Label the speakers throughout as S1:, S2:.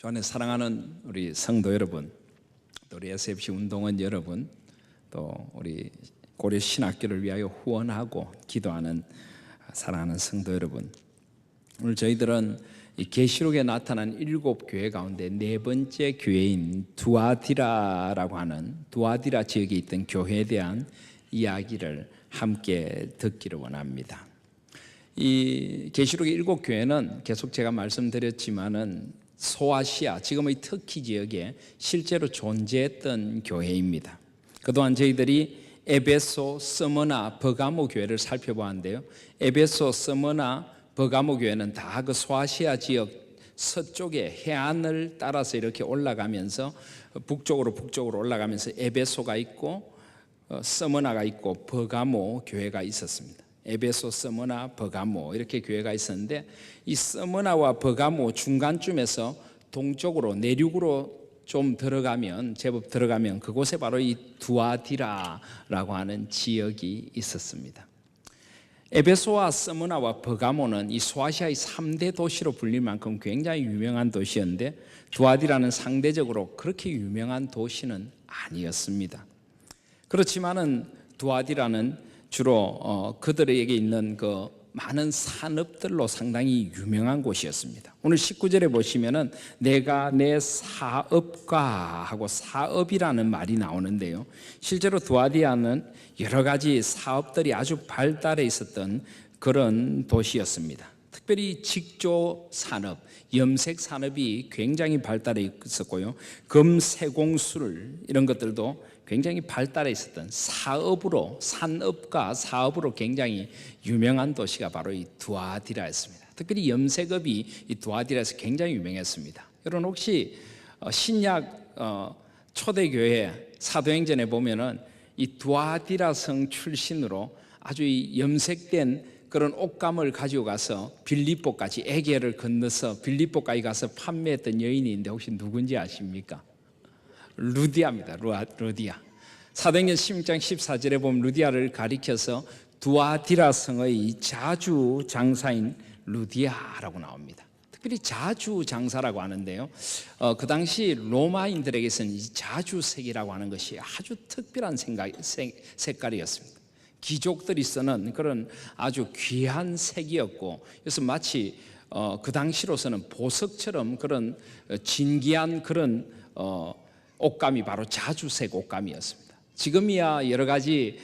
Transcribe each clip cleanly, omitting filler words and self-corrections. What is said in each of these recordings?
S1: 주 안에 사랑하는 우리 성도 여러분, 또 우리 SFC 운동원 여러분, 또 우리 고려 신학교를 위하여 후원하고 기도하는 사랑하는 성도 여러분, 오늘 저희들은 이 계시록에 나타난 7교회 가운데 네 번째 교회인 두아디라라고 하는 두아디라 지역에 있던 교회에 대한 이야기를 함께 듣기를 원합니다. 이 계시록의 7교회는 계속 제가 말씀드렸지만은 소아시아, 지금의 터키 지역에 실제로 존재했던 교회입니다. 그동안 저희들이 에베소, 스무나, 버가모 교회를 살펴보았는데요, 에베소, 스무나, 버가모 교회는 다 그 소아시아 지역 서쪽의 해안을 따라서 이렇게 올라가면서 북쪽으로 올라가면서 에베소가 있고 스무나가 있고 버가모 교회가 있었습니다. 에베소, 스무나, 버가모 이렇게 교회가 있었는데, 이 스무나와 버가모 중간쯤에서 동쪽으로 내륙으로 좀 들어가면, 제법 들어가면 그곳에 바로 이 두아디라라고 하는 지역이 있었습니다. 에베소와 스무나와 버가모는 이 소아시아의 3대 도시로 불릴 만큼 굉장히 유명한 도시였는데, 두아디라는 상대적으로 그렇게 유명한 도시는 아니었습니다. 그렇지만은 두아디라는 주로 그들에게 있는 그 많은 산업들로 상당히 유명한 곳이었습니다. 오늘 19절에 보시면은 내가 내 사업가 하고 사업이라는 말이 나오는데요, 실제로 두아디라는 여러 가지 사업들이 아주 발달해 있었던 그런 도시였습니다. 특별히 직조 산업, 염색 산업이 굉장히 발달해 있었고요, 금세공술 이런 것들도 굉장히 발달해 있었던 사업으로, 산업과 사업으로 굉장히 유명한 도시가 바로 이 두아디라였습니다. 특별히 염색업이 이 두아디라에서 굉장히 유명했습니다. 여러분 혹시 신약 초대교회 사도행전에 보면은 이 두아디라 성 출신으로 아주 이 염색된 그런 옷감을 가지고 가서 빌립보까지, 에게를 건너서 빌립보까지 가서 판매했던 여인이 있는데 혹시 누군지 아십니까? 루디아입니다. 루디아. 사도행전 16장 14절에 보면 루디아를 가리켜서 두아디라 성의 자주 장사인 루디아라고 나옵니다. 특별히 자주 장사라고 하는데요, 그 당시 로마인들에게서는 이 자주색이라고 하는 것이 아주 특별한 색깔이었습니다. 귀족들이 쓰는 그런 아주 귀한 색이었고, 그래서 마치 그 당시로서는 보석처럼 그런 진귀한 그런 옷감이 바로 자주색 옷감이었습니다. 지금이야 여러 가지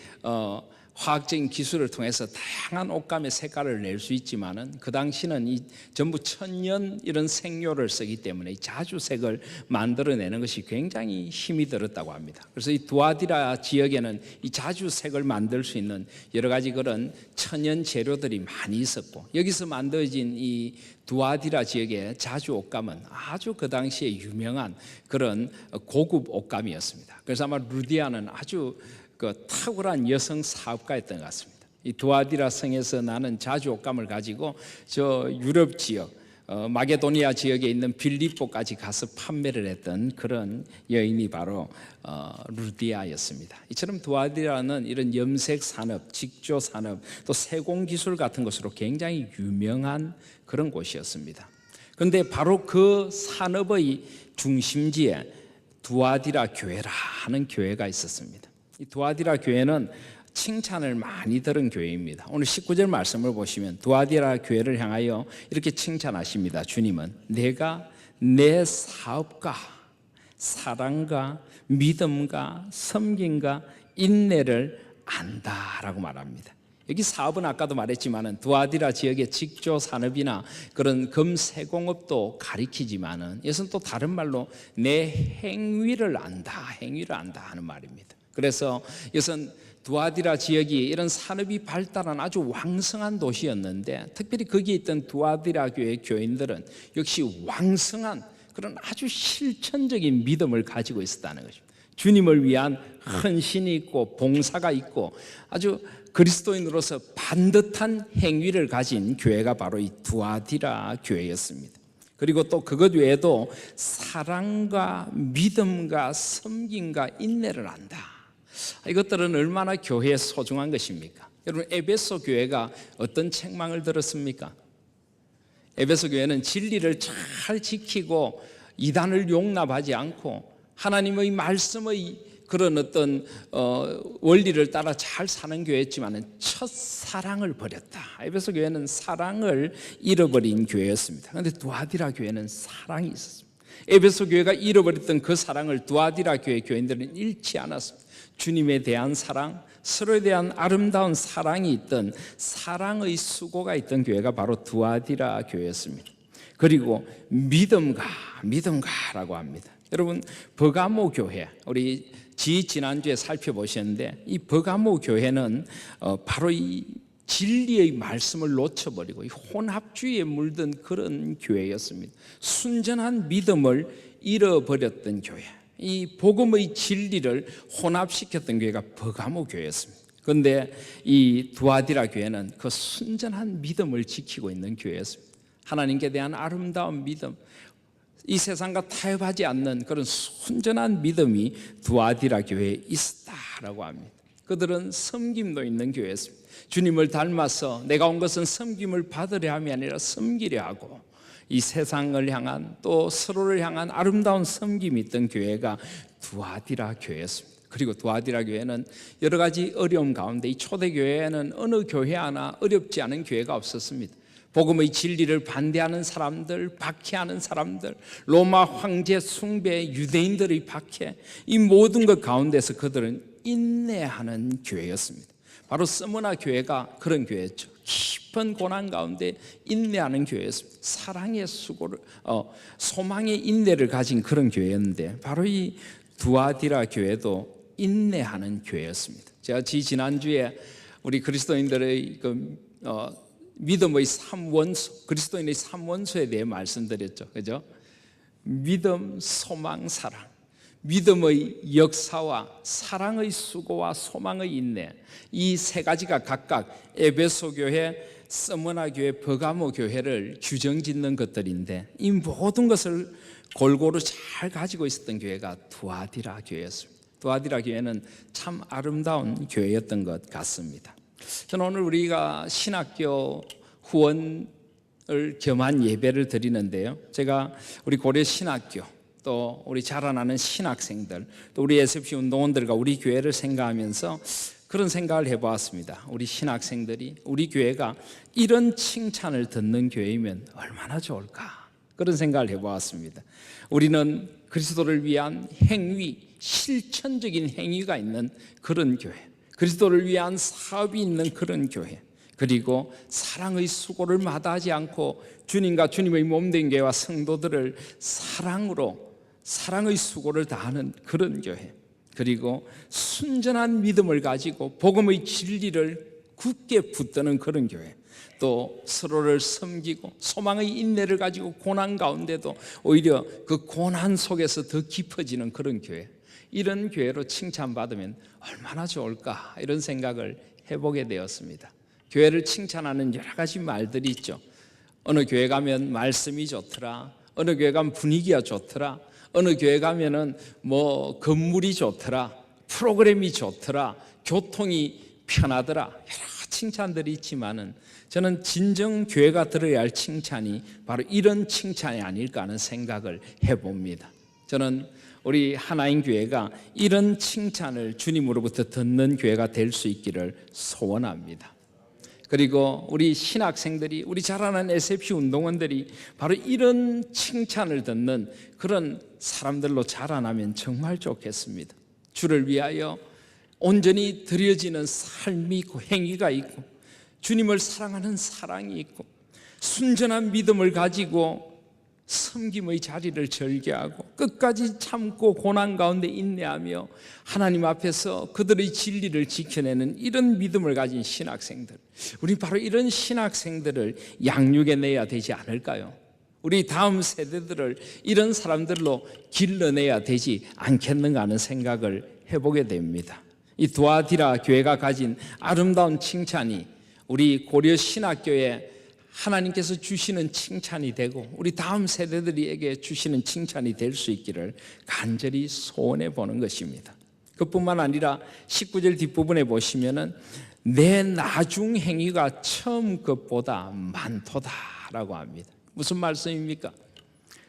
S1: 화학적인 기술을 통해서 다양한 옷감의 색깔을 낼 수 있지만은 그 당시는 이 전부 천연 이런 생료를 쓰기 때문에 이 자주색을 만들어내는 것이 굉장히 힘이 들었다고 합니다. 그래서 이 두아디라 지역에는 이 자주색을 만들 수 있는 여러 가지 그런 천연 재료들이 많이 있었고, 여기서 만들어진 이 두아디라 지역의 자주 옷감은 아주 그 당시에 유명한 그런 고급 옷감이었습니다. 그래서 아마 루디아는 아주 그 탁월한 여성 사업가였던 것 같습니다. 이 두아디라 성에서 나는 자주 옷감을 가지고 저 유럽 지역, 마게도니아 지역에 있는 빌립보까지 가서 판매를 했던 그런 여인이 바로 루디아였습니다. 이처럼 두아디라는 이런 염색 산업, 직조 산업, 또 세공 기술 같은 것으로 굉장히 유명한 그런 곳이었습니다. 그런데 바로 그 산업의 중심지에 두아디라 교회라는 교회가 있었습니다. 이 두아디라 교회는 칭찬을 많이 들은 교회입니다. 오늘 19절 말씀을 보시면 두아디라 교회를 향하여 이렇게 칭찬하십니다. 주님은 내가 내 사업과 사랑과 믿음과 섬김과 인내를 안다라고 말합니다. 여기 사업은 아까도 말했지만은 두아디라 지역의 직조 산업이나 그런 금세공업도 가리키지만은 이것은 또 다른 말로 내 행위를 안다, 행위를 안다 하는 말입니다. 그래서 이것은 두아디라 지역이 이런 산업이 발달한 아주 왕성한 도시였는데, 특별히 거기에 있던 두아디라 교회 교인들은 역시 왕성한 그런 아주 실천적인 믿음을 가지고 있었다는 것입니다. 주님을 위한 헌신이 있고 봉사가 있고 아주 그리스도인으로서 반듯한 행위를 가진 교회가 바로 이 두아디라 교회였습니다. 그리고 또 그것 외에도 사랑과 믿음과 섬김과 인내를 안다. 이것들은 얼마나 교회에 소중한 것입니까? 여러분, 에베소 교회가 어떤 책망을 들었습니까? 에베소 교회는 진리를 잘 지키고 이단을 용납하지 않고 하나님의 말씀의 그런 어떤 원리를 따라 잘 사는 교회였지만 첫 사랑을 버렸다. 에베소 교회는 사랑을 잃어버린 교회였습니다. 그런데 두아디라 교회는 사랑이 있었습니다. 에베소 교회가 잃어버렸던 그 사랑을 두아디라 교회 교인들은 잃지 않았습니다. 주님에 대한 사랑, 서로에 대한 아름다운 사랑이 있던 사랑의 수고가 있던 교회가 바로 두아디라 교회였습니다. 그리고 믿음가라고 합니다. 여러분, 버가모 교회, 우리 지난주에 살펴보셨는데 이 버가모 교회는 바로 이 진리의 말씀을 놓쳐버리고 이 혼합주의에 물든 그런 교회였습니다. 순전한 믿음을 잃어버렸던 교회, 이 복음의 진리를 혼합시켰던 교회가 버가모 교회였습니다. 그런데 이 두아디라 교회는 그 순전한 믿음을 지키고 있는 교회였습니다. 하나님께 대한 아름다운 믿음, 이 세상과 타협하지 않는 그런 순전한 믿음이 두아디라 교회에 있었다라고 합니다. 그들은 섬김도 있는 교회였습니다. 주님을 닮아서 내가 온 것은 섬김을 받으려 함이 아니라 섬기려 하고 이 세상을 향한 또 서로를 향한 아름다운 섬김이 있던 교회가 두아디라 교회였습니다. 그리고 두아디라 교회는 여러 가지 어려움 가운데 이 초대교회에는 어느 교회 하나 어렵지 않은 교회가 없었습니다. 복음의 진리를 반대하는 사람들, 박해하는 사람들, 로마 황제 숭배, 유대인들의 박해, 이 모든 것 가운데서 그들은 인내하는 교회였습니다. 바로 스무나 교회가 그런 교회였죠. 깊은 고난 가운데 인내하는 교회였습니다. 사랑의 수고를, 소망의 인내를 가진 그런 교회였는데 바로 이 두아디라 교회도 인내하는 교회였습니다. 제가 지난주에 우리 그리스도인들의 믿음의 3원소, 그리스도인의 3원소에 대해 말씀드렸죠. 그죠? 믿음, 소망, 사랑. 믿음의 역사와 사랑의 수고와 소망의 인내, 이 세 가지가 각각 에베소 교회, 스무나 교회, 버가모 교회를 규정짓는 것들인데 이 모든 것을 골고루 잘 가지고 있었던 교회가 두아디라 교회였습니다. 두아디라 교회는 참 아름다운 교회였던 것 같습니다. 저는 오늘 우리가 신학교 후원을 겸한 예배를 드리는데요, 제가 우리 고려 신학교 또 우리 자라나는 신학생들 또 우리 SFC 운동원들과 우리 교회를 생각하면서 그런 생각을 해보았습니다. 우리 신학생들이 우리 교회가 이런 칭찬을 듣는 교회이면 얼마나 좋을까, 그런 생각을 해보았습니다. 우리는 그리스도를 위한 행위, 실천적인 행위가 있는 그런 교회, 그리스도를 위한 사업이 있는 그런 교회, 그리고 사랑의 수고를 마다하지 않고 주님과 주님의 몸된 교회와 성도들을 사랑으로 사랑의 수고를 다하는 그런 교회, 그리고 순전한 믿음을 가지고 복음의 진리를 굳게 붙드는 그런 교회, 또 서로를 섬기고 소망의 인내를 가지고 고난 가운데도 오히려 그 고난 속에서 더 깊어지는 그런 교회, 이런 교회로 칭찬받으면 얼마나 좋을까, 이런 생각을 해보게 되었습니다. 교회를 칭찬하는 여러 가지 말들이 있죠. 어느 교회 가면 말씀이 좋더라, 어느 교회 가면 분위기가 좋더라, 어느 교회 가면은 뭐 건물이 좋더라, 프로그램이 좋더라, 교통이 편하더라, 여러 칭찬들이 있지만은 저는 진정 교회가 들어야 할 칭찬이 바로 이런 칭찬이 아닐까 하는 생각을 해봅니다. 저는 우리 하나인 교회가 이런 칭찬을 주님으로부터 듣는 교회가 될 수 있기를 소원합니다. 그리고 우리 신학생들이, 우리 자라는 SFC 운동원들이 바로 이런 칭찬을 듣는 그런 사람들로 자라나면 정말 좋겠습니다. 주를 위하여 온전히 드려지는 삶이 있고 행위가 있고 주님을 사랑하는 사랑이 있고 순전한 믿음을 가지고 섬김의 자리를 절개하고 끝까지 참고 고난 가운데 인내하며 하나님 앞에서 그들의 진리를 지켜내는 이런 믿음을 가진 신학생들, 우리 바로 이런 신학생들을 양육해내야 되지 않을까요? 우리 다음 세대들을 이런 사람들로 길러내야 되지 않겠는가 하는 생각을 해보게 됩니다. 이 두아디라 교회가 가진 아름다운 칭찬이 우리 고려 신학교에 하나님께서 주시는 칭찬이 되고 우리 다음 세대들에게 주시는 칭찬이 될 수 있기를 간절히 소원해 보는 것입니다. 그뿐만 아니라 19절 뒷부분에 보시면은 내 나중 행위가 처음 것보다 많도다라고 합니다. 무슨 말씀입니까?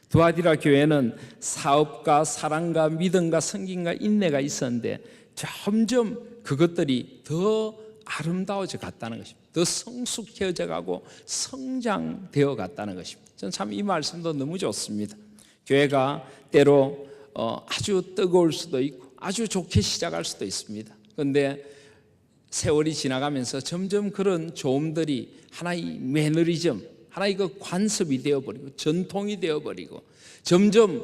S1: 두아디라 교회는 사업과 사랑과 믿음과 성김과 인내가 있었는데 점점 그것들이 더 아름다워져 갔다는 것입니다. 더 성숙해져 가고 성장되어 갔다는 것입니다. 저는 참 이 말씀도 너무 좋습니다. 교회가 때로 아주 뜨거울 수도 있고 아주 좋게 시작할 수도 있습니다. 그런데 세월이 지나가면서 점점 그런 좋음들이 하나의 매너리즘, 하나의 그 관습이 되어버리고 전통이 되어버리고 점점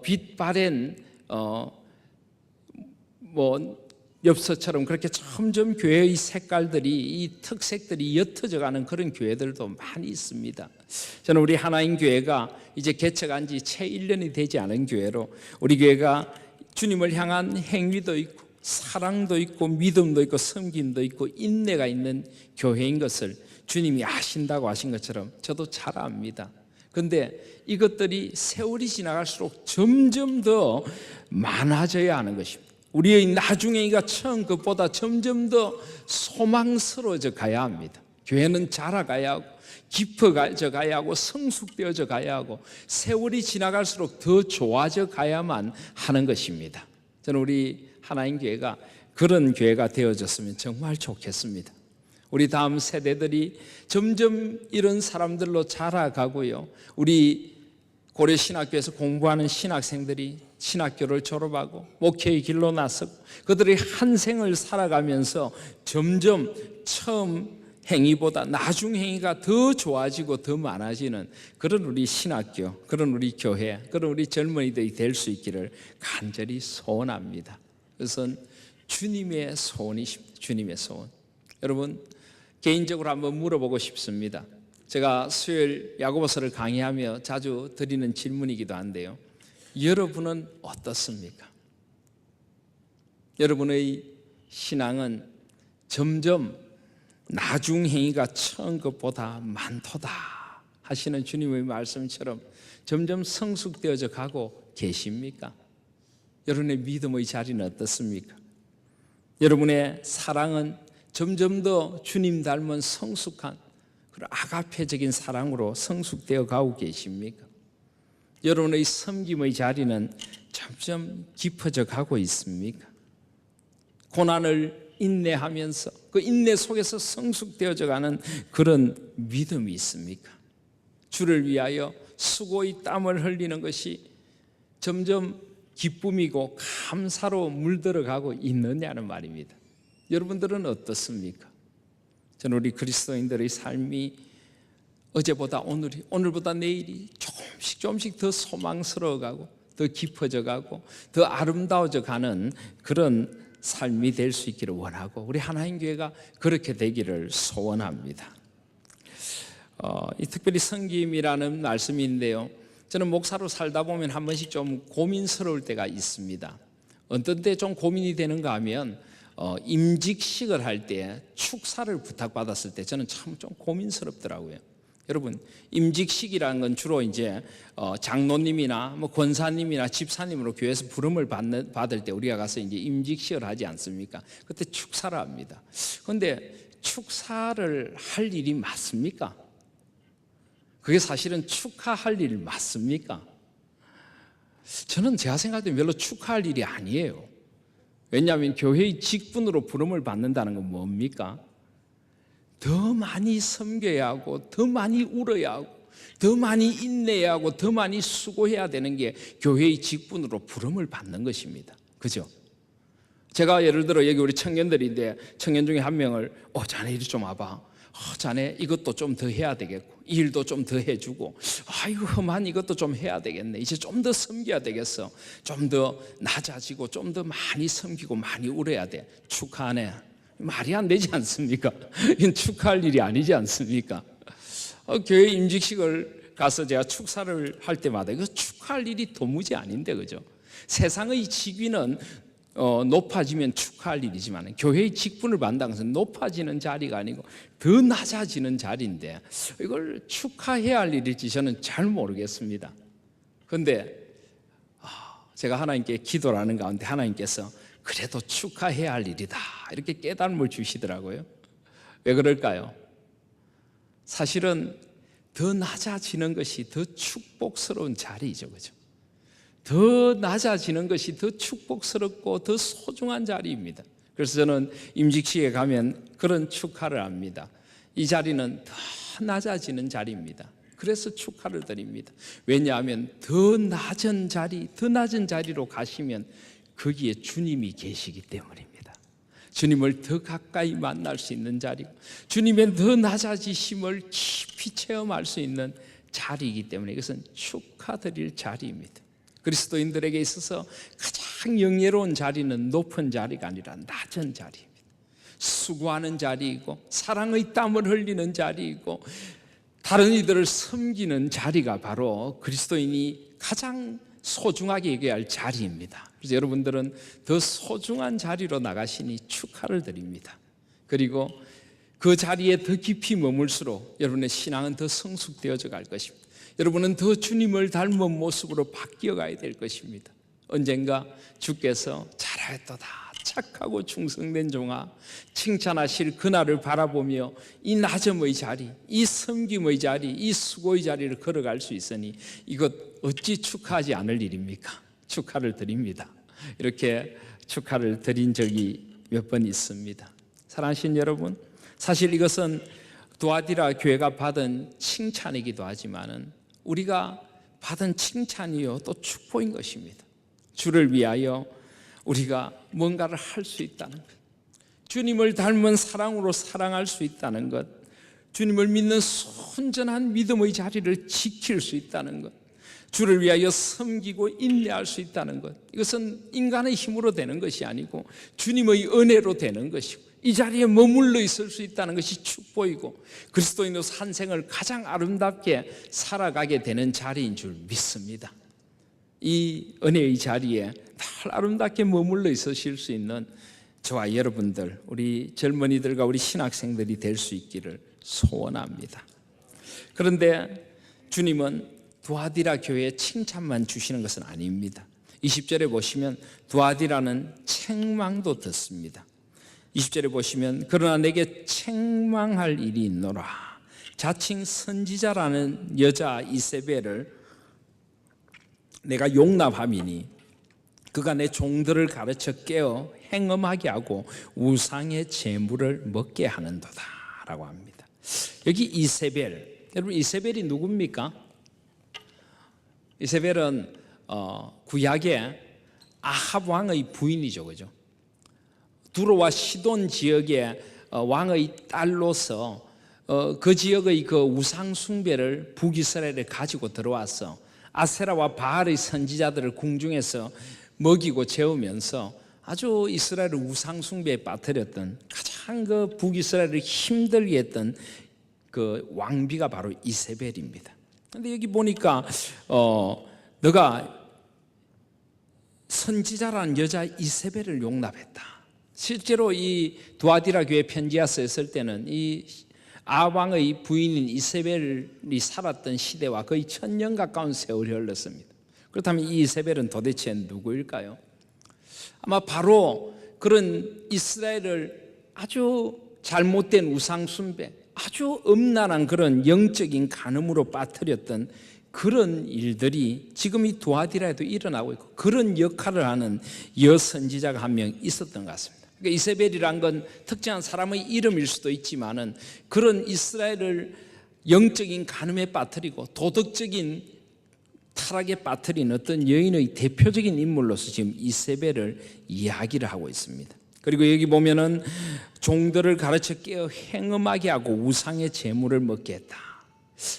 S1: 빛바랜 엽서처럼 그렇게 점점 교회의 색깔들이, 이 특색들이 옅어져 가는 그런 교회들도 많이 있습니다. 저는 우리 하나인 교회가 이제 개척한 지 채 1년이 되지 않은 교회로 우리 교회가 주님을 향한 행위도 있고 사랑도 있고 믿음도 있고 섬김도 있고 인내가 있는 교회인 것을 주님이 아신다고 하신 것처럼 저도 잘 압니다. 그런데 이것들이 세월이 지나갈수록 점점 더 많아져야 하는 것입니다. 우리의 나중에가 처음 것보다 점점 더 소망스러워져 가야 합니다. 교회는 자라가야 하고 깊어져 가야 하고 성숙되어져 가야 하고 세월이 지나갈수록 더 좋아져 가야만 하는 것입니다. 저는 우리 하나님 교회가 그런 교회가 되어졌으면 정말 좋겠습니다. 우리 다음 세대들이 점점 이런 사람들로 자라가고요, 우리 고려신학교에서 공부하는 신학생들이 신학교를 졸업하고 목회의 길로 나서고 그들이 한 생을 살아가면서 점점 처음 행위보다 나중 행위가 더 좋아지고 더 많아지는 그런 우리 신학교, 그런 우리 교회, 그런 우리 젊은이들이 될 수 있기를 간절히 소원합니다. 그것은 주님의 소원이십니다. 주님의 소원. 여러분, 개인적으로 한번 물어보고 싶습니다. 제가 수요일 야고보서를 강의하며 자주 드리는 질문이기도 한데요, 여러분은 어떻습니까? 여러분의 신앙은 점점 나중 행위가 처음 것보다 많도다 하시는 주님의 말씀처럼 점점 성숙되어져 가고 계십니까? 여러분의 믿음의 자리는 어떻습니까? 여러분의 사랑은 점점 더 주님 닮은 성숙한 그런 아가페적인 사랑으로 성숙되어 가고 계십니까? 여러분의 섬김의 자리는 점점 깊어져 가고 있습니까? 고난을 인내하면서 그 인내 속에서 성숙되어져 가는 그런 믿음이 있습니까? 주를 위하여 수고의 땀을 흘리는 것이 점점 기쁨이고 감사로 물들어가고 있느냐는 말입니다. 여러분들은 어떻습니까? 저는 우리 그리스도인들의 삶이 어제보다 오늘보다 내일이 조금씩 더 소망스러워가고 더 깊어져가고 더 아름다워져 가는 그런 삶이 될 수 있기를 원하고 우리 하나님 교회가 그렇게 되기를 소원합니다. 특별히 섬김이라는 말씀인데요, 저는 목사로 살다 보면 한 번씩 좀 고민스러울 때가 있습니다. 어떤 때 좀 고민이 되는가 하면 임직식을 할 때 축사를 부탁받았을 때 저는 참 좀 고민스럽더라고요. 여러분, 임직식이라는 건 주로 이제 장로님이나 권사님이나 집사님으로 교회에서 부름을 받을 때 우리가 가서 이제 임직식을 하지 않습니까? 그때 축사를 합니다. 그런데 축사를 할 일이 맞습니까? 그게 사실은 축하할 일 맞습니까? 저는 제가 생각할 때 별로 축하할 일이 아니에요. 왜냐하면 교회의 직분으로 부름을 받는다는 건 뭡니까? 더 많이 섬겨야 하고 더 많이 울어야 하고 더 많이 인내해야 하고 더 많이 수고해야 되는 게 교회의 직분으로 부름을 받는 것입니다. 그죠? 제가 예를 들어 여기 우리 청년들인데 청년 중에 한 명을 자네 이리 좀 와봐, 자네 이것도 좀 더 해야 되겠고 이 일도 좀 더 해주고 아이고 험한 이것도 좀 해야 되겠네, 이제 좀 더 섬겨야 되겠어, 좀 더 낮아지고 좀 더 많이 섬기고 많이 울어야 돼. 축하하네. 말이 안 되지 않습니까? 이건 축하할 일이 아니지 않습니까? 교회 임직식을 가서 제가 축사를 할 때마다 이거 축하할 일이 도무지 아닌데, 그죠? 세상의 직위는 높아지면 축하할 일이지만 교회의 직분을 받는다는 것은 높아지는 자리가 아니고 더 낮아지는 자리인데 이걸 축하해야 할 일일지 저는 잘 모르겠습니다. 그런데 제가 하나님께 기도를 하는 가운데 하나님께서 그래도 축하해야 할 일이다 이렇게 깨달음을 주시더라고요. 왜 그럴까요? 사실은 더 낮아지는 것이 더 축복스러운 자리이죠, 그죠? 더 낮아지는 것이 더 축복스럽고 더 소중한 자리입니다. 그래서 저는 임직식에 가면 그런 축하를 합니다. 이 자리는 더 낮아지는 자리입니다. 그래서 축하를 드립니다. 왜냐하면 더 낮은 자리로 가시면 거기에 주님이 계시기 때문입니다. 주님을 더 가까이 만날 수 있는 자리고, 주님의 더 낮아지심을 깊이 체험할 수 있는 자리이기 때문에 이것은 축하드릴 자리입니다. 그리스도인들에게 있어서 가장 영예로운 자리는 높은 자리가 아니라 낮은 자리입니다. 수고하는 자리이고, 사랑의 땀을 흘리는 자리이고, 다른 이들을 섬기는 자리가 바로 그리스도인이 가장 소중하게 여겨야 할 자리입니다. 그래서 여러분들은 더 소중한 자리로 나가시니 축하를 드립니다. 그리고 그 자리에 더 깊이 머물수록 여러분의 신앙은 더 성숙되어져 갈 것입니다. 여러분은 더 주님을 닮은 모습으로 바뀌어 가야 될 것입니다. 언젠가 주께서 잘하였도다, 착하고 충성된 종아, 칭찬하실 그날을 바라보며 이 낮음의 자리, 이 섬김의 자리, 이 수고의 자리를 걸어갈 수 있으니 이것 어찌 축하하지 않을 일입니까? 축하를 드립니다. 이렇게 축하를 드린 적이 몇 번 있습니다. 사랑하신 여러분, 사실 이것은 두아디라 교회가 받은 칭찬이기도 하지만은 우리가 받은 칭찬이요 또 축복인 것입니다. 주를 위하여 우리가 뭔가를 할 수 있다는 것, 주님을 닮은 사랑으로 사랑할 수 있다는 것, 주님을 믿는 순전한 믿음의 자리를 지킬 수 있다는 것, 주를 위하여 섬기고 인내할 수 있다는 것, 이것은 인간의 힘으로 되는 것이 아니고 주님의 은혜로 되는 것이고, 이 자리에 머물러 있을 수 있다는 것이 축복이고 그리스도인으로서 한 생을 가장 아름답게 살아가게 되는 자리인 줄 믿습니다. 이 은혜의 자리에 늘 아름답게 머물러 있으실 수 있는 저와 여러분들, 우리 젊은이들과 우리 신학생들이 될 수 있기를 소원합니다. 그런데 주님은 두아디라 교회에 칭찬만 주시는 것은 아닙니다. 20절에 보시면 두아디라는 책망도 듣습니다. 20절에 보시면 그러나 내게 책망할 일이 있노라. 자칭 선지자라는 여자 이세벨을 내가 용납함이니 그가 내 종들을 가르쳐 깨어 행음하게 하고 우상의 제물을 먹게 하는도다 라고 합니다. 여기 이세벨, 여러분 이세벨이 누굽니까? 이세벨은 구약의 아합 왕의 부인이죠, 그죠? 두로와 시돈 지역의 왕의 딸로서 그 지역의 그 우상 숭배를 북이스라엘에 가지고 들어와서 아세라와 바알의 선지자들을 궁중에서 먹이고 재우면서 아주 이스라엘을 우상 숭배에 빠뜨렸던 가장 그 북이스라엘을 힘들게 했던 그 왕비가 바로 이세벨입니다. 그런데 여기 보니까 너가 선지자라는 여자 이세벨을 용납했다. 실제로 이 두아디라 교회 편지가 쓰였을 때는 이 아왕의 부인인 이세벨이 살았던 시대와 거의 1000년 가까운 세월이 흘렀습니다. 그렇다면 이 이세벨은 도대체 누구일까요? 아마 바로 그런 이스라엘을 아주 잘못된 우상 숭배, 아주 음란한 그런 영적인 간음으로 빠뜨렸던 그런 일들이 지금 이 두아디라에도 일어나고 있고 그런 역할을 하는 여선지자가 한 명 있었던 것 같습니다. 그러니까 이세벨이란 건 특정한 사람의 이름일 수도 있지만은 그런 이스라엘을 영적인 간음에 빠뜨리고 도덕적인 타락에 빠뜨린 어떤 여인의 대표적인 인물로서 지금 이세벨을 이야기를 하고 있습니다. 그리고 여기 보면은 종들을 가르쳐 깨어 행음하게 하고 우상의 제물을 먹게 했다.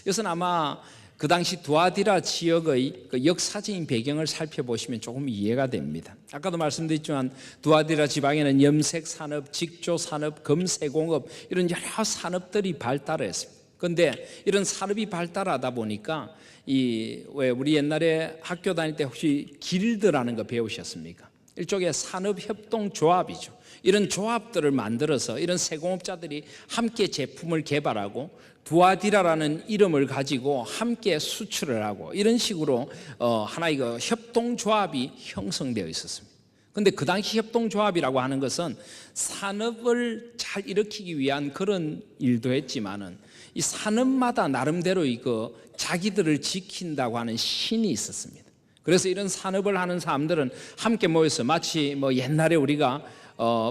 S1: 이것은 아마 그 당시 두아디라 지역의 그 역사적인 배경을 살펴보시면 조금 이해가 됩니다. 아까도 말씀드렸지만 두아디라 지방에는 염색 산업, 직조 산업, 금세공업 이런 여러 산업들이 발달했습니다. 그런데 이런 산업이 발달하다 보니까 왜 우리 옛날에 학교 다닐 때 혹시 길드라는 거 배우셨습니까? 일종의 산업협동조합이죠. 이런 조합들을 만들어서 이런 세공업자들이 함께 제품을 개발하고 두아디라라는 이름을 가지고 함께 수출을 하고 이런 식으로 하나의 그 협동조합이 형성되어 있었습니다. 근데 그 당시 협동조합이라고 하는 것은 산업을 잘 일으키기 위한 그런 일도 했지만은 이 산업마다 나름대로 이거 자기들을 지킨다고 하는 신이 있었습니다. 그래서 이런 산업을 하는 사람들은 함께 모여서 마치 뭐 옛날에 우리가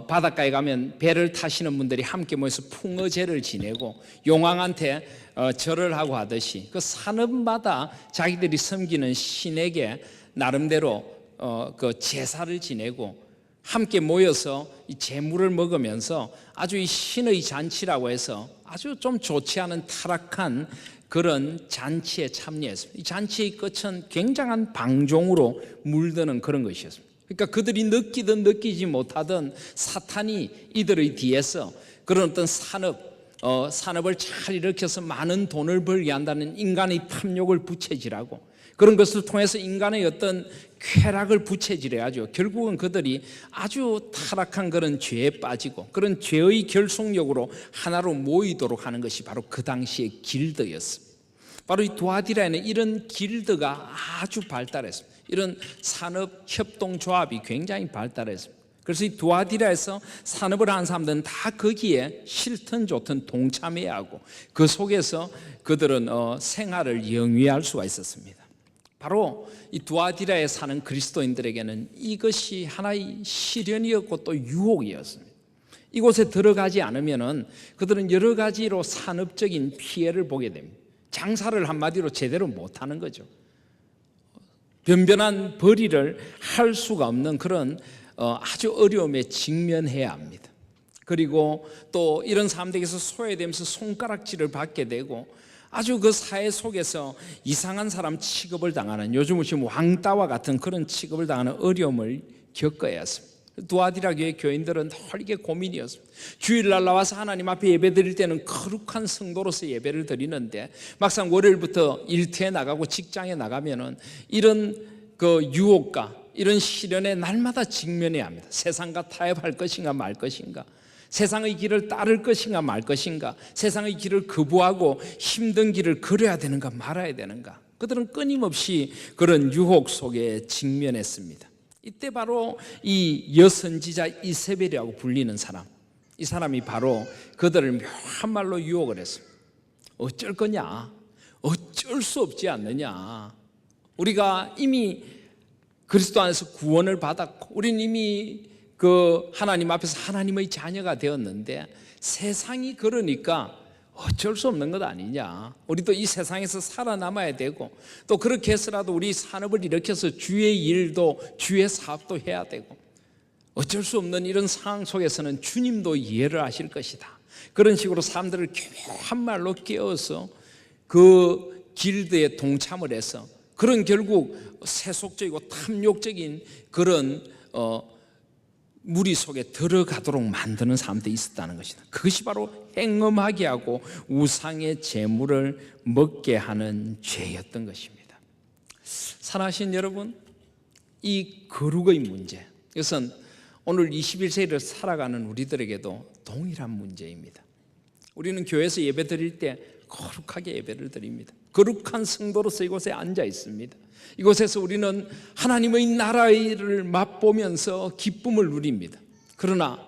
S1: 바닷가에 가면 배를 타시는 분들이 함께 모여서 풍어제를 지내고 용왕한테 절을 하고 하듯이 그 산업마다 자기들이 섬기는 신에게 나름대로 그 제사를 지내고 함께 모여서 이 제물을 먹으면서 아주 이 신의 잔치라고 해서 아주 좀 좋지 않은 타락한 그런 잔치에 참여했습니다. 이 잔치의 끝은 굉장한 방종으로 물드는 그런 것이었습니다. 그러니까 그들이 느끼든 느끼지 못하든 사탄이 이들의 뒤에서 그런 어떤 산업을 잘 일으켜서 많은 돈을 벌게 한다는 인간의 탐욕을 부채질하고 그런 것을 통해서 인간의 어떤 쾌락을 부채질해야죠. 결국은 그들이 아주 타락한 그런 죄에 빠지고 그런 죄의 결속력으로 하나로 모이도록 하는 것이 바로 그 당시의 길드였습니다. 바로 이 두아디라에는 이런 길드가 아주 발달했습니다. 이런 산업협동조합이 굉장히 발달했습니다. 그래서 이 두아디라에서 산업을 하는 사람들은 다 거기에 싫든 좋든 동참해야 하고 그 속에서 그들은 생활을 영위할 수가 있었습니다. 바로 이 두아디라에 사는 그리스도인들에게는 이것이 하나의 시련이었고 또 유혹이었습니다. 이곳에 들어가지 않으면 그들은 여러 가지로 산업적인 피해를 보게 됩니다. 장사를 한마디로 제대로 못하는 거죠. 변변한 벌이를 할 수가 없는 그런 아주 어려움에 직면해야 합니다. 그리고 또 이런 사람들에게서 소외되면서 손가락질을 받게 되고 아주 그 사회 속에서 이상한 사람 취급을 당하는 요즘 왕따와 같은 그런 취급을 당하는 어려움을 겪어야 했습니다. 두아디라 교회 교인들은 늘 이게 고민이었습니다. 주일날 나와서 하나님 앞에 예배 드릴 때는 거룩한 성도로서 예배를 드리는데 막상 월요일부터 일터에 나가고 직장에 나가면은 이런 그 유혹과 이런 시련에 날마다 직면해야 합니다. 세상과 타협할 것인가 말 것인가, 세상의 길을 따를 것인가 말 것인가, 세상의 길을 거부하고 힘든 길을 걸어야 되는가 말아야 되는가. 그들은 끊임없이 그런 유혹 속에 직면했습니다. 이때 바로 이 여선지자 이세벨이라고 불리는 사람, 이 사람이 바로 그들을 묘한 말로 유혹을 했습니다. 어쩔 거냐? 어쩔 수 없지 않느냐? 우리가 이미 그리스도 안에서 구원을 받았고 우리는 이미 그 하나님 앞에서 하나님의 자녀가 되었는데 세상이 그러니까 어쩔 수 없는 것 아니냐. 우리도 이 세상에서 살아남아야 되고 또 그렇게 해서라도 우리 산업을 일으켜서 주의 일도 주의 사업도 해야 되고 어쩔 수 없는 이런 상황 속에서는 주님도 이해를 하실 것이다. 그런 식으로 사람들을 교묘한 말로 깨워서 그 길드에 동참을 해서 그런 결국 세속적이고 탐욕적인 그런 무리 속에 들어가도록 만드는 사람들이 있었다는 것이다. 그것이 바로 행음하게 하고 우상의 재물을 먹게 하는 죄였던 것입니다. 사랑하신 여러분, 이 거룩의 문제, 이것은 오늘 21세기를 살아가는 우리들에게도 동일한 문제입니다. 우리는 교회에서 예배 드릴 때 거룩하게 예배를 드립니다. 거룩한 성도로서 이곳에 앉아 있습니다. 이곳에서 우리는 하나님의 나라를 맛보면서 기쁨을 누립니다. 그러나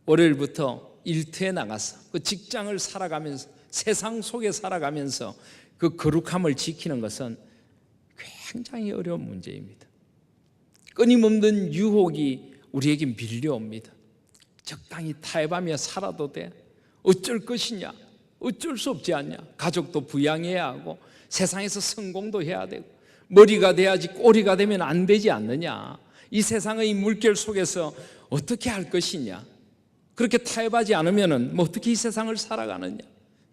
S1: 월요일부터 일터에 나가서 그 직장을 살아가면서 세상 속에 살아가면서 그 거룩함을 지키는 것은 굉장히 어려운 문제입니다. 끊임없는 유혹이 우리에게 밀려옵니다. 적당히 타협하며 살아도 돼? 어쩔 것이냐? 어쩔 수 없지 않냐? 가족도 부양해야 하고 세상에서 성공도 해야 되고 머리가 돼야지 꼬리가 되면 안 되지 않느냐? 이 세상의 물결 속에서 어떻게 할 것이냐? 그렇게 타협하지 않으면 어떻게 이 세상을 살아가느냐?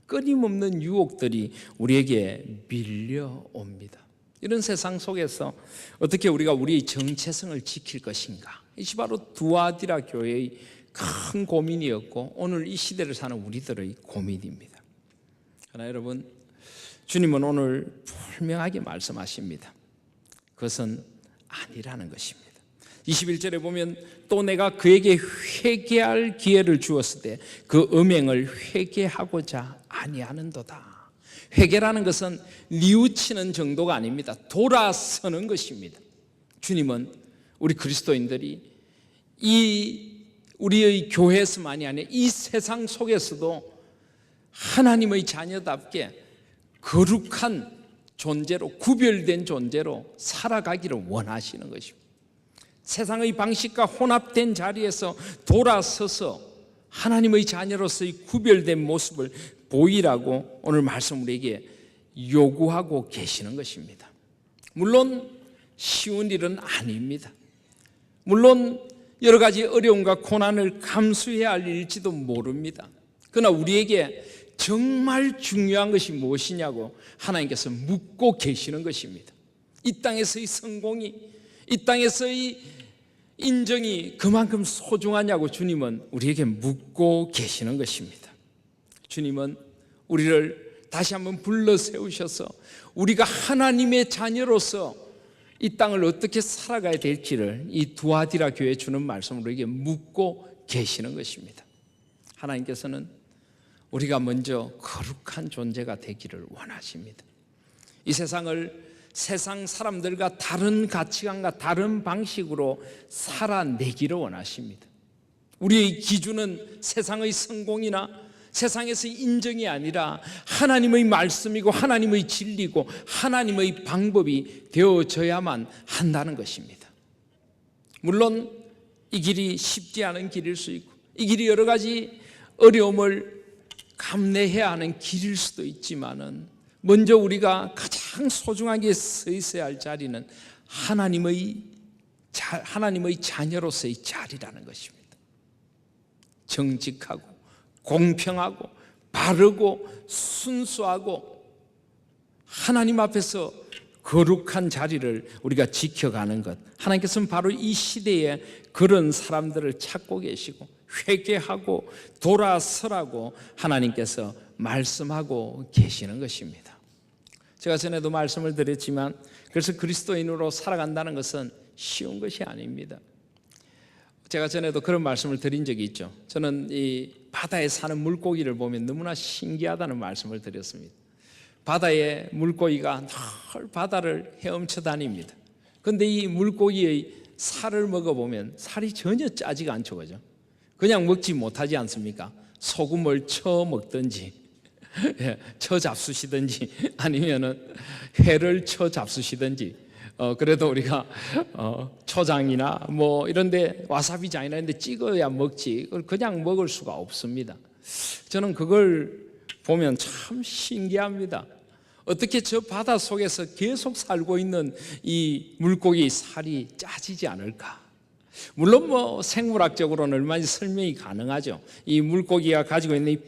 S1: 끊임없는 유혹들이 우리에게 밀려옵니다. 이런 세상 속에서 어떻게 우리가 우리의 정체성을 지킬 것인가? 이것이 바로 두아디라 교회의 큰 고민이었고 오늘 이 시대를 사는 우리들의 고민입니다. 그러나 여러분, 주님은 오늘 분명하게 말씀하십니다. 그것은 아니라는 것입니다. 21절에 보면 또 내가 그에게 회개할 기회를 주었을 때 그 음행을 회개하고자 아니하는도다. 회개라는 것은 뉘우치는 정도가 아닙니다. 돌아서는 것입니다. 주님은 우리 그리스도인들이 우리의 교회에서만이 아니라 이 세상 속에서도 하나님의 자녀답게 거룩한 존재로, 구별된 존재로 살아가기를 원하시는 것입니다. 세상의 방식과 혼합된 자리에서 돌아서서 하나님의 자녀로서의 구별된 모습을 보이라고 오늘 말씀 우리에게 요구하고 계시는 것입니다. 물론 쉬운 일은 아닙니다. 물론 여러 가지 어려움과 고난을 감수해야 할 일일지도 모릅니다. 그러나 우리에게 정말 중요한 것이 무엇이냐고 하나님께서 묻고 계시는 것입니다. 이 땅에서의 성공이, 이 땅에서의 인정이 그만큼 소중하냐고 주님은 우리에게 묻고 계시는 것입니다. 주님은 우리를 다시 한번 불러 세우셔서 우리가 하나님의 자녀로서 이 땅을 어떻게 살아가야 될지를 이 두아디라 교회에 주는 말씀으로 우리에게 묻고 계시는 것입니다. 하나님께서는 우리가 먼저 거룩한 존재가 되기를 원하십니다. 이 세상을 세상 사람들과 다른 가치관과 다른 방식으로 살아내기를 원하십니다. 우리의 기준은 세상의 성공이나 세상에서의 인정이 아니라 하나님의 말씀이고 하나님의 진리고 하나님의 방법이 되어져야만 한다는 것입니다. 물론 이 길이 쉽지 않은 길일 수 있고 이 길이 여러 가지 어려움을 감내해야 하는 길일 수도 있지만은 먼저 우리가 가장 소중하게 서 있어야 할 자리는 하나님의 자녀로서의 자리라는 것입니다. 정직하고 공평하고 바르고 순수하고 하나님 앞에서 거룩한 자리를 우리가 지켜가는 것, 하나님께서는 바로 이 시대에 그런 사람들을 찾고 계시고 회개하고 돌아서라고 하나님께서 말씀하고 계시는 것입니다. 제가 전에도 말씀을 드렸지만 그래서 그리스도인으로 살아간다는 것은 쉬운 것이 아닙니다. 제가 전에도 그런 말씀을 드린 적이 있죠. 저는 이 바다에 사는 물고기를 보면 너무나 신기하다는 말씀을 드렸습니다. 바다에 물고기가 늘 바다를 헤엄쳐 다닙니다. 그런데 이 물고기의 살을 먹어보면 살이 전혀 짜지가 않죠, 그죠? 그냥 먹지 못하지 않습니까? 소금을 쳐 먹든지 쳐 잡수시든지 아니면은 회를 쳐 잡수시든지 그래도 우리가 초장이나 뭐 이런데 와사비장이나 이런데 찍어야 먹지 그냥 먹을 수가 없습니다. 저는 그걸 보면 참 신기합니다. 어떻게 저 바다 속에서 계속 살고 있는 이 물고기 살이 짜지지 않을까? 물론 뭐 생물학적으로는 얼마든지 설명이 가능하죠. 이 물고기가 가지고 있는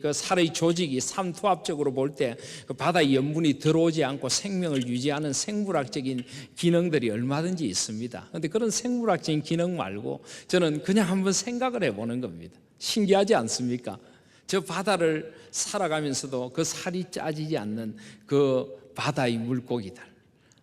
S1: 그 살의 조직이 삼투압적으로 볼 때 그 바다의 염분이 들어오지 않고 생명을 유지하는 생물학적인 기능들이 얼마든지 있습니다. 그런데 그런 생물학적인 기능 말고 저는 그냥 한번 생각을 해보는 겁니다. 신기하지 않습니까? 저 바다를 살아가면서도 그 살이 짜지지 않는 그 바다의 물고기들,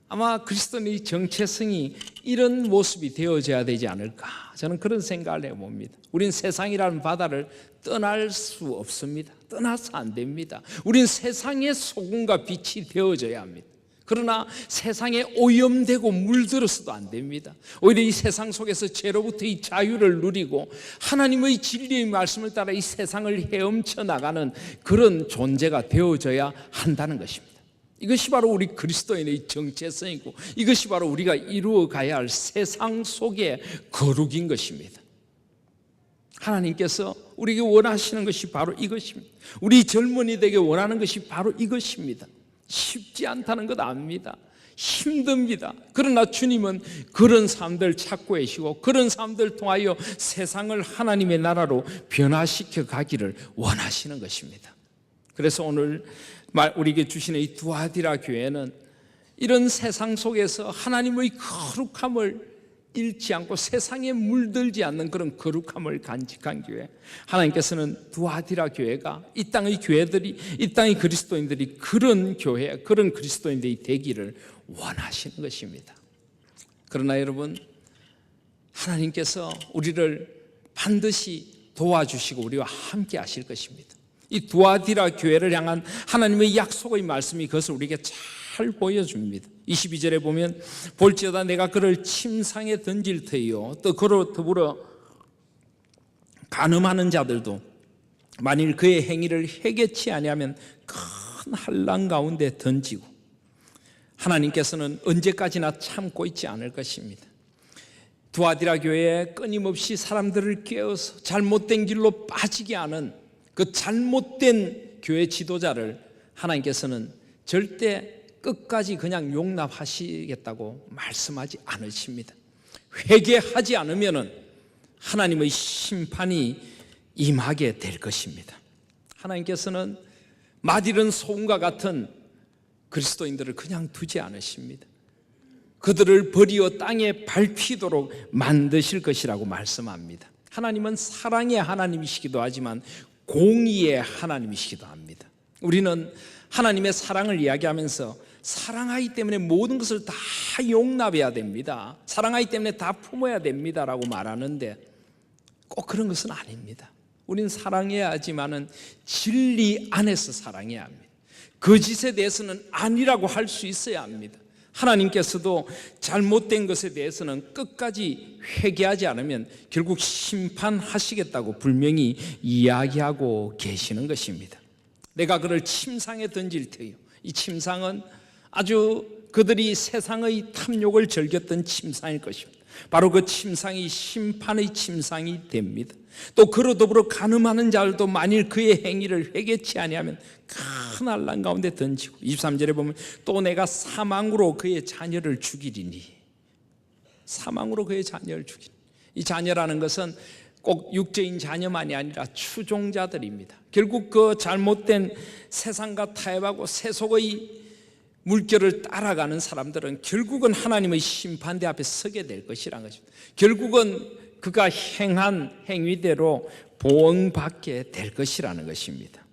S1: 아마 그리스도인의 정체성이 이런 모습이 되어져야 되지 않을까, 저는 그런 생각을 해봅니다. 우린 세상이라는 바다를 떠날 수 없습니다. 떠나서 안 됩니다. 우린 세상의 소금과 빛이 되어져야 합니다. 그러나 세상에 오염되고 물들어서도 안 됩니다. 오히려 이 세상 속에서 죄로부터의 자유를 누리고 하나님의 진리의 말씀을 따라 이 세상을 헤엄쳐 나가는 그런 존재가 되어져야 한다는 것입니다. 이것이 바로 우리 그리스도인의 정체성이고 이것이 바로 우리가 이루어가야 할 세상 속의 거룩인 것입니다. 하나님께서 우리에게 원하시는 것이 바로 이것입니다. 우리 젊은이들에게 원하는 것이 바로 이것입니다. 쉽지 않다는 것 압니다. 힘듭니다. 그러나 주님은 그런 사람들 찾고 계시고 그런 사람들 통하여 세상을 하나님의 나라로 변화시켜 가기를 원하시는 것입니다. 그래서 오늘 우리에게 주시는 이 두아디라 교회는 이런 세상 속에서 하나님의 거룩함을 잃지 않고 세상에 물들지 않는 그런 거룩함을 간직한 교회, 하나님께서는 두아디라 교회가 이 땅의 교회들이, 이 땅의 그리스도인들이 그런 교회, 그런 그리스도인들이 되기를 원하시는 것입니다. 그러나 여러분, 하나님께서 우리를 반드시 도와주시고 우리와 함께 하실 것입니다. 이 두아디라 교회를 향한 하나님의 약속의 말씀이 그것을 우리에게 잘 잘 보여줍니다. 22절에 보면 볼지어다 내가 그를 침상에 던질 터이요 또 그로 더불어 간음하는 자들도 만일 그의 행위를 회개치 아니하면 큰 환난 가운데 던지고, 하나님께서는 언제까지나 참고 있지 않을 것입니다. 두아디라 교회에 끊임없이 사람들을 깨워서 잘못된 길로 빠지게 하는 그 잘못된 교회 지도자를 하나님께서는 절대 끝까지 그냥 용납하시겠다고 말씀하지 않으십니다. 회개하지 않으면 하나님의 심판이 임하게 될 것입니다. 하나님께서는 맛이른 소금과 같은 그리스도인들을 그냥 두지 않으십니다. 그들을 버리어 땅에 밟히도록 만드실 것이라고 말씀합니다. 하나님은 사랑의 하나님이시기도 하지만 공의의 하나님이시기도 합니다. 우리는 하나님의 사랑을 이야기하면서 사랑하기 때문에 모든 것을 다 용납해야 됩니다, 사랑하기 때문에 다 품어야 됩니다라고 말하는데 꼭 그런 것은 아닙니다. 우리는 사랑해야 하지만은 진리 안에서 사랑해야 합니다. 거짓에 대해서는 아니라고 할 수 있어야 합니다. 하나님께서도 잘못된 것에 대해서는 끝까지 회개하지 않으면 결국 심판하시겠다고 분명히 이야기하고 계시는 것입니다. 내가 그를 침상에 던질 터이요. 이 침상은 아주 그들이 세상의 탐욕을 즐겼던 침상일 것입니다. 바로 그 침상이 심판의 침상이 됩니다. 또 그로 더불어 간음하는 자들도 만일 그의 행위를 회개치 아니하면 큰 환난 가운데 던지고, 23절에 보면 또 내가 사망으로 그의 자녀를 죽이리니, 사망으로 그의 자녀를 죽이니, 이 자녀라는 것은 꼭 육적인 자녀만이 아니라 추종자들입니다. 결국 그 잘못된 세상과 타협하고 세속의 물결을 따라가는 사람들은 결국은 하나님의 심판대 앞에 서게 될 것이라는 것입니다. 결국은 그가 행한 행위대로 보응받게 될 것이라는 것입니다.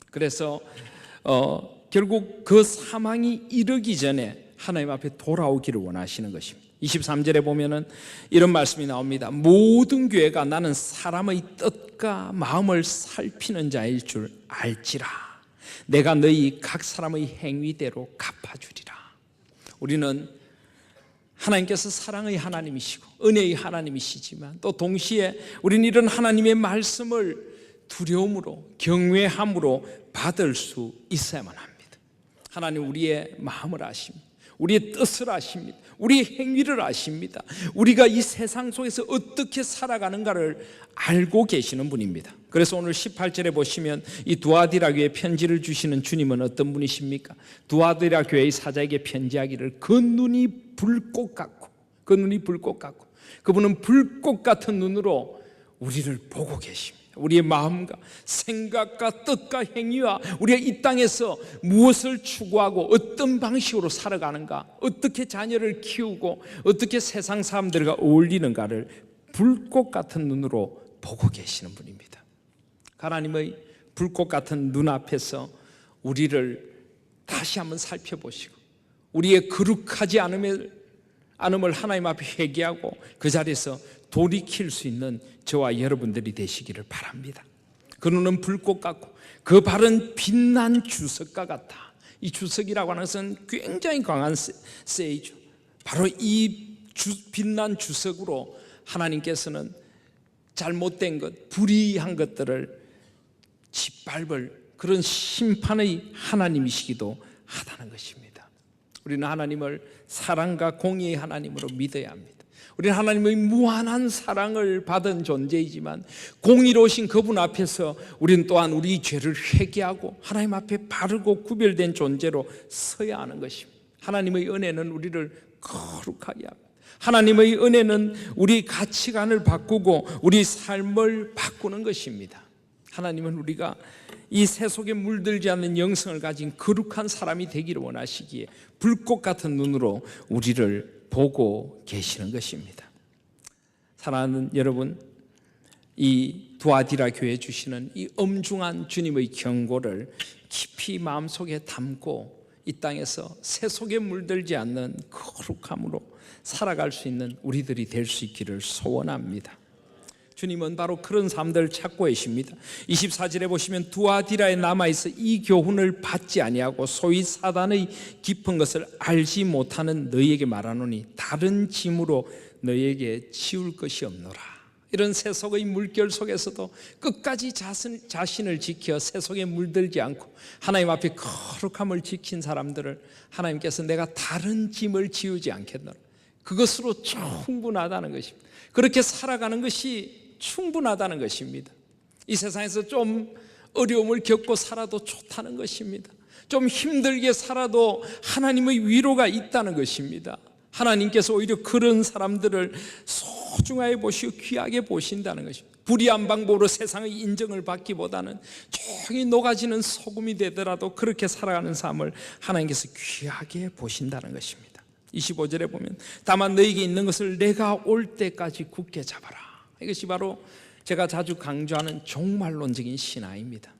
S1: 그래서 결국 그 사망이 이르기 전에 하나님 앞에 돌아오기를 원하시는 것입니다. 23절에 보면은 이런 말씀이 나옵니다. 모든 교회가 나는 사람의 뜻과 마음을 살피는 자일 줄 알지라. 내가 너희 각 사람의 행위대로 갚아주리라. 우리는 하나님께서 사랑의 하나님이시고 은혜의 하나님이시지만 또 동시에 우리는 이런 하나님의 말씀을 두려움으로 경외함으로 받을 수 있어야만 합니다. 하나님 우리의 마음을 아십니다. 우리의 뜻을 아십니다. 우리의 행위를 아십니다. 우리가 이 세상 속에서 어떻게 살아가는가를 알고 계시는 분입니다. 그래서 오늘 18절에 보시면 이 두아디라 교회에 편지를 주시는 주님은 어떤 분이십니까? 두아디라 교회의 사자에게 편지하기를 그 눈이 불꽃 같고, 그 눈이 불꽃 같고, 그분은 불꽃 같은 눈으로 우리를 보고 계십니다. 우리의 마음과 생각과 뜻과 행위와 우리가 이 땅에서 무엇을 추구하고 어떤 방식으로 살아가는가, 어떻게 자녀를 키우고 어떻게 세상 사람들과 어울리는가를 불꽃 같은 눈으로 보고 계시는 분입니다. 하나님의 불꽃 같은 눈 앞에서 우리를 다시 한번 살펴보시고 우리의 거룩하지 않음을 하나님 앞에 회개하고 그 자리에서 돌이킬 수 있는 저와 여러분들이 되시기를 바랍니다. 그 눈은 불꽃 같고 그 발은 빛난 주석과 같다. 이 주석이라고 하는 것은 굉장히 강한 세이죠. 바로 이 빛난 주석으로 하나님께서는 잘못된 것, 불의한 것들을 짓밟을 그런 심판의 하나님이시기도 하다는 것입니다. 우리는 하나님을 사랑과 공의의 하나님으로 믿어야 합니다. 우리는 하나님의 무한한 사랑을 받은 존재이지만 공의로우신 그분 앞에서 우리는 또한 우리 죄를 회개하고 하나님 앞에 바르고 구별된 존재로 서야 하는 것입니다. 하나님의 은혜는 우리를 거룩하게 합니다. 하나님의 은혜는 우리 가치관을 바꾸고 우리 삶을 바꾸는 것입니다. 하나님은 우리가 이 세속에 물들지 않는 영성을 가진 거룩한 사람이 되기를 원하시기에 불꽃 같은 눈으로 우리를 보고 계시는 것입니다. 사랑하는 여러분, 이 두아디라 교회에 주시는 이 엄중한 주님의 경고를 깊이 마음속에 담고 이 땅에서 세속에 물들지 않는 거룩함으로 살아갈 수 있는 우리들이 될 수 있기를 소원합니다. 주님은 바로 그런 사람들을 찾고 계십니다. 24절에 보시면 두아디라에 남아있어 이 교훈을 받지 아니하고 소위 사단의 깊은 것을 알지 못하는 너희에게 말하노니 다른 짐으로 너희에게 지울 것이 없노라. 이런 세속의 물결 속에서도 끝까지 자신을 지켜 세속에 물들지 않고 하나님 앞에 거룩함을 지킨 사람들을 하나님께서 내가 다른 짐을 지우지 않겠노라. 그것으로 충분하다는 것입니다. 그렇게 살아가는 것이 충분하다는 것입니다. 이 세상에서 좀 어려움을 겪고 살아도 좋다는 것입니다. 좀 힘들게 살아도 하나님의 위로가 있다는 것입니다. 하나님께서 오히려 그런 사람들을 소중하게 보시고 귀하게 보신다는 것입니다. 불의한 방법으로 세상의 인정을 받기보다는 조용히 녹아지는 소금이 되더라도 그렇게 살아가는 삶을 하나님께서 귀하게 보신다는 것입니다. 25절에 보면 다만 너에게 있는 것을 내가 올 때까지 굳게 잡아라. 이것이 바로 제가 자주 강조하는 종말론적인 신앙입니다.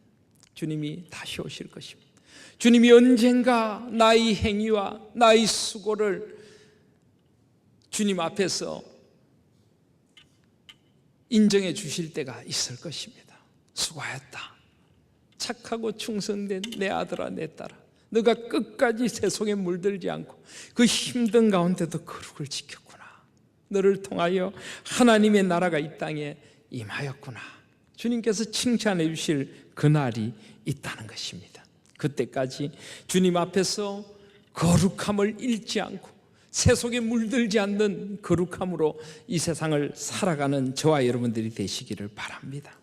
S1: 주님이 다시 오실 것입니다. 주님이 언젠가 나의 행위와 나의 수고를 주님 앞에서 인정해 주실 때가 있을 것입니다. 수고하였다. 착하고 충성된 내 아들아 내 딸아, 너가 끝까지 세속에 물들지 않고 그 힘든 가운데도 거룩을 지켰구나. 너를 통하여 하나님의 나라가 이 땅에 임하였구나. 주님께서 칭찬해 주실 그날이 있다는 것입니다. 그때까지 주님 앞에서 거룩함을 잃지 않고 세속에 물들지 않는 거룩함으로 이 세상을 살아가는 저와 여러분들이 되시기를 바랍니다.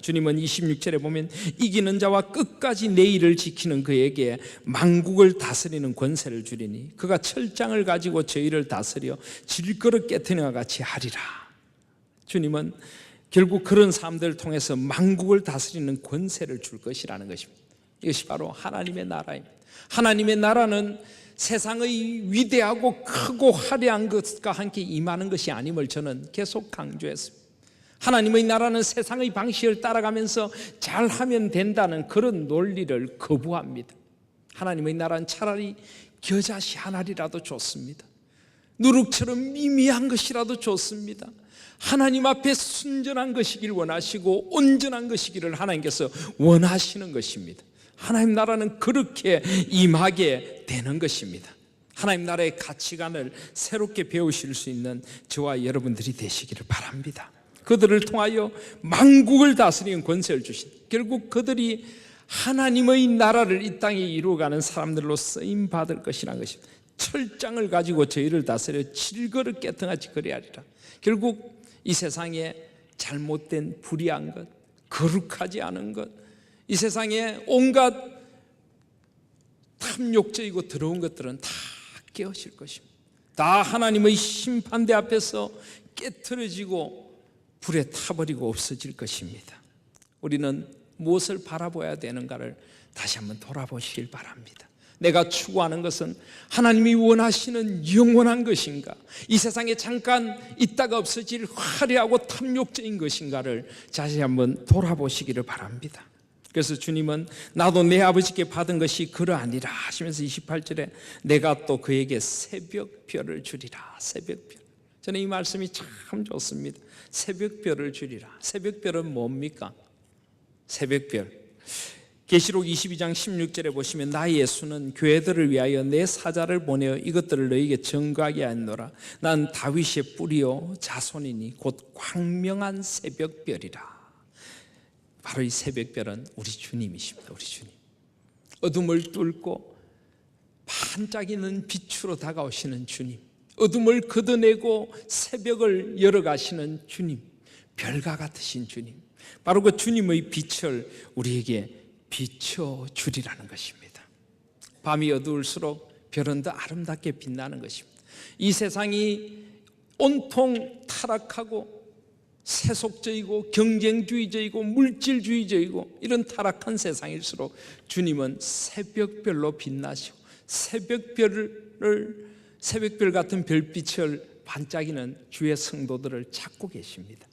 S1: 주님은 26절에 보면 이기는 자와 끝까지 내 일을 지키는 그에게 만국을 다스리는 권세를 주리니 그가 철장을 가지고 저희를 다스려 질그릇 깨트리와 같이 하리라. 주님은 결국 그런 사람들을 통해서 만국을 다스리는 권세를 줄 것이라는 것입니다. 이것이 바로 하나님의 나라입니다. 하나님의 나라는 세상의 위대하고 크고 화려한 것과 함께 임하는 것이 아님을 저는 계속 강조했습니다. 하나님의 나라는 세상의 방식을 따라가면서 잘하면 된다는 그런 논리를 거부합니다. 하나님의 나라는 차라리 겨자씨 한 알이라도 좋습니다. 누룩처럼 미미한 것이라도 좋습니다. 하나님 앞에 순전한 것이길 원하시고 온전한 것이기를 하나님께서 원하시는 것입니다. 하나님 나라는 그렇게 임하게 되는 것입니다. 하나님 나라의 가치관을 새롭게 배우실 수 있는 저와 여러분들이 되시기를 바랍니다. 그들을 통하여 만국을 다스리는 권세를 주신, 결국 그들이 하나님의 나라를 이 땅에 이루어가는 사람들로 쓰임받을 것이라는 것입니다. 철장을 가지고 저희를 다스려 질그릇 깨통같이 그리하리라. 결국 이 세상에 잘못된 불의한 것, 거룩하지 않은 것, 이 세상에 온갖 탐욕적이고 더러운 것들은 다 깨어질 것입니다. 다 하나님의 심판대 앞에서 깨트려지고 불에 타버리고 없어질 것입니다. 우리는 무엇을 바라봐야 되는가를 다시 한번 돌아보시길 바랍니다. 내가 추구하는 것은 하나님이 원하시는 영원한 것인가, 이 세상에 잠깐 있다가 없어질 화려하고 탐욕적인 것인가를 다시 한번 돌아보시기를 바랍니다. 그래서 주님은 나도 내 아버지께 받은 것이 그러하니라 하시면서 28절에 내가 또 그에게 새벽별을 주리라. 새벽별. 저는 이 말씀이 참 좋습니다. 새벽별을 주리라. 새벽별은 뭡니까? 새벽별. 계시록 22장 16절에 보시면 나 예수는 교회들을 위하여 내 사자를 보내어 이것들을 너희에게 증거하게 하노라. 난 다윗의 뿌리요 자손이니 곧 광명한 새벽별이라. 바로 이 새벽별은 우리 주님이십니다. 우리 주님. 어둠을 뚫고 반짝이는 빛으로 다가오시는 주님, 어둠을 걷어내고 새벽을 열어가시는 주님, 별과 같으신 주님, 바로 그 주님의 빛을 우리에게 비춰주리라는 것입니다. 밤이 어두울수록 별은 더 아름답게 빛나는 것입니다. 이 세상이 온통 타락하고 세속적이고 경쟁주의적이고 물질주의적이고 이런 타락한 세상일수록 주님은 새벽별로 빛나시고 새벽별 같은 별빛을 반짝이는 주의 성도들을 찾고 계십니다.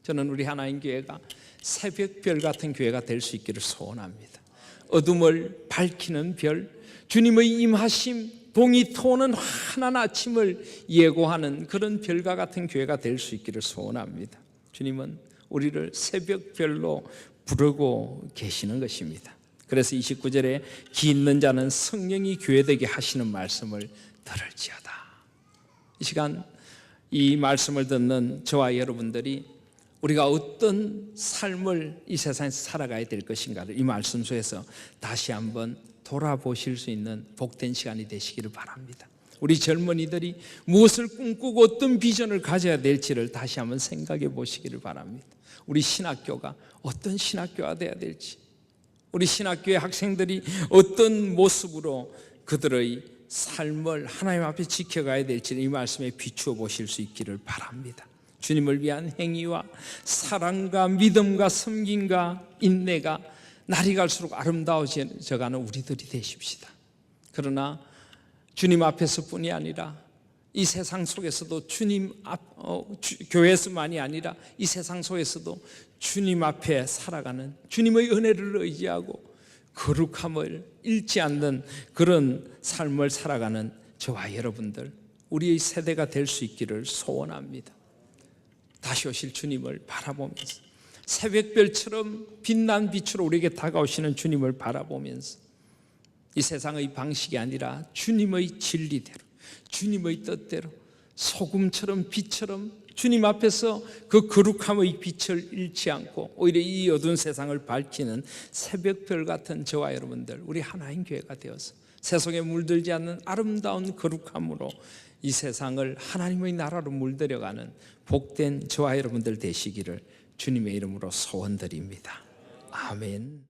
S1: 저는 우리 하나님 교회가 새벽별 같은 교회가 될 수 있기를 소원합니다. 어둠을 밝히는 별, 주님의 임하심, 동이 터오는 환한 아침을 예고하는 그런 별과 같은 교회가 될 수 있기를 소원합니다. 주님은 우리를 새벽별로 부르고 계시는 것입니다. 그래서 29절에 기 있는 자는 성령이 교회되게 하시는 말씀을 들을지어다. 이 시간 이 말씀을 듣는 저와 여러분들이 우리가 어떤 삶을 이 세상에서 살아가야 될 것인가를 이 말씀 속에서 다시 한번 돌아보실 수 있는 복된 시간이 되시기를 바랍니다. 우리 젊은이들이 무엇을 꿈꾸고 어떤 비전을 가져야 될지를 다시 한번 생각해 보시기를 바랍니다. 우리 신학교가 어떤 신학교가 되어야 될지, 우리 신학교의 학생들이 어떤 모습으로 그들의 삶을 하나님 앞에 지켜가야 될지를 이 말씀에 비추어 보실 수 있기를 바랍니다. 주님을 위한 행위와 사랑과 믿음과 섬김과 인내가 날이 갈수록 아름다워져가는 우리들이 되십시다. 그러나 주님 앞에서뿐이 아니라 이 세상 속에서도 교회에서만이 아니라 이 세상 속에서도 주님 앞에 살아가는, 주님의 은혜를 의지하고 거룩함을 잃지 않는 그런 삶을 살아가는 저와 여러분들, 우리의 세대가 될 수 있기를 소원합니다. 다시 오실 주님을 바라보면서, 새벽별처럼 빛난 빛으로 우리에게 다가오시는 주님을 바라보면서 이 세상의 방식이 아니라 주님의 진리대로, 주님의 뜻대로 소금처럼 빛처럼 주님 앞에서 그 거룩함의 빛을 잃지 않고 오히려 이 어두운 세상을 밝히는 새벽별 같은 저와 여러분들, 우리 하나인 교회가 되어서 세속에 물들지 않는 아름다운 거룩함으로 이 세상을 하나님의 나라로 물들여가는 복된 저와 여러분들 되시기를 주님의 이름으로 소원드립니다. 아멘.